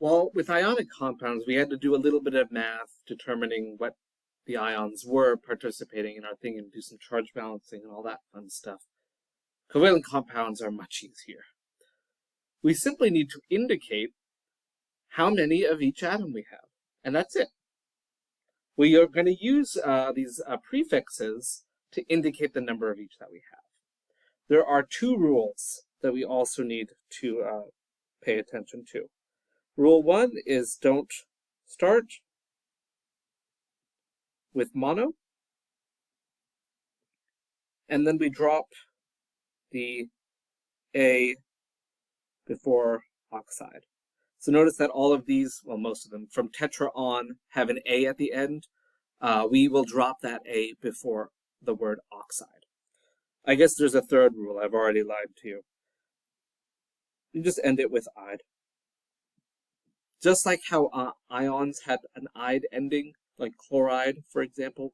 Well, with ionic compounds, we had to do a little bit of math determining what the ions were participating in our thing and do some charge balancing and all that fun stuff. Covalent compounds are much easier. We simply need to indicate how many of each atom we have, and that's it. We are going to use these prefixes to indicate the number of each that we have. There are two rules that we also need to pay attention to. Rule 1 is don't start with mono, and then we drop the A before oxide. So notice that all of these, well, most of them, from tetra on, have an A at the end. We will drop that A before the word oxide. I guess there's a third rule. I've already lied to you. You just end it with "ide." Just like how ions had an "ide" ending, like chloride, for example,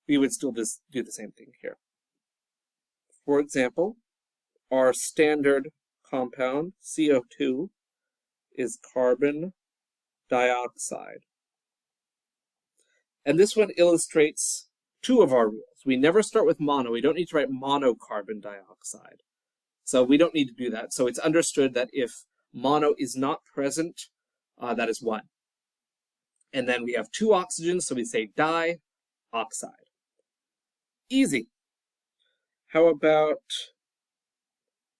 we would still just do the same thing here. For example, our standard compound, CO2, is carbon dioxide. And this one illustrates two of our rules. We never start with mono. We don't need to write monocarbon dioxide. So we don't need to do that. So it's understood that if mono is not present, that is 1. And then we have 2 oxygens, so we say dioxide. Easy. How about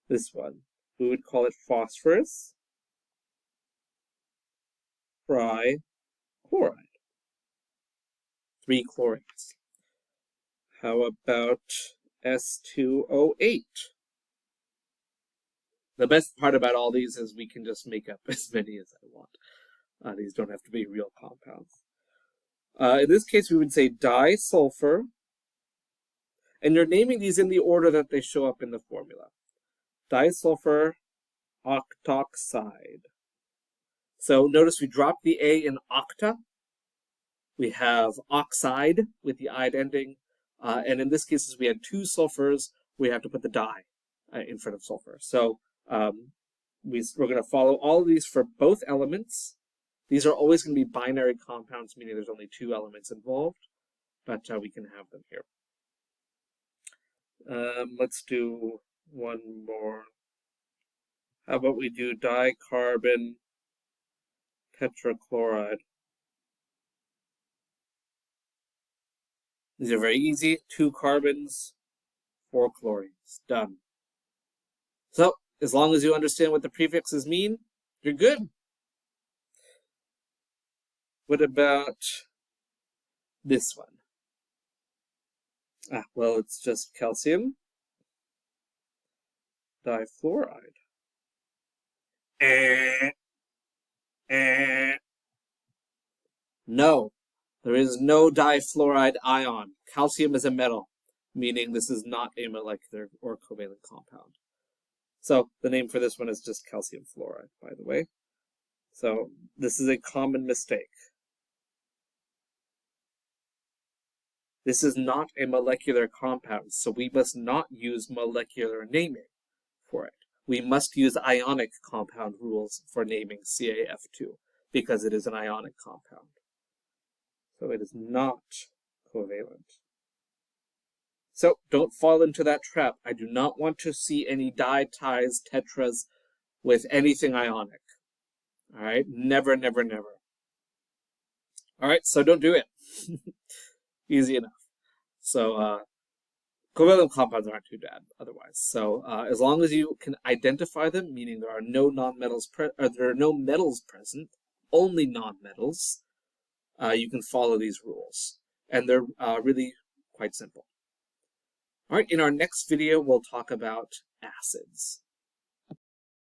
this one? We would call it phosphorus trichloride. 3 chlorides. How about S2O8? The best part about all these is we can just make up as many as I want. These don't have to be real compounds. In this case, we would say disulfur. And you're naming these in the order that they show up in the formula. Disulfur octoxide. So notice we dropped the A in octa. We have oxide with the "ide" ending. And in this case, we had 2 sulfurs. We have to put the di in front of sulfur. So we're going to follow all of these for both elements. These are always going to be binary compounds, meaning there's only 2 elements involved, but we can have them here. Let's do one more. How about we do dicarbon tetrachloride? These are very easy. 2 carbons, 4 chlorines. Done. So, as long as you understand what the prefixes mean, you're good. What about this one? Well, it's just calcium difluoride. No, there is no difluoride ion. Calcium is a metal, meaning this is not a molecular or covalent compound. So the name for this one is just calcium fluoride, by the way. So this is a common mistake. This is not a molecular compound, so we must not use molecular naming for it. We must use ionic compound rules for naming CaF2 because it is an ionic compound. So it is not covalent. So don't fall into that trap. I do not want to see any di-ties, tetras with anything ionic. All right? Never, never, never. All right, so don't do it. Easy enough. So covalent compounds aren't too bad otherwise. So as long as you can identify them, meaning there are no there are no metals present, only nonmetals, you can follow these rules. And they're really quite simple. All right, in our next video, we'll talk about acids.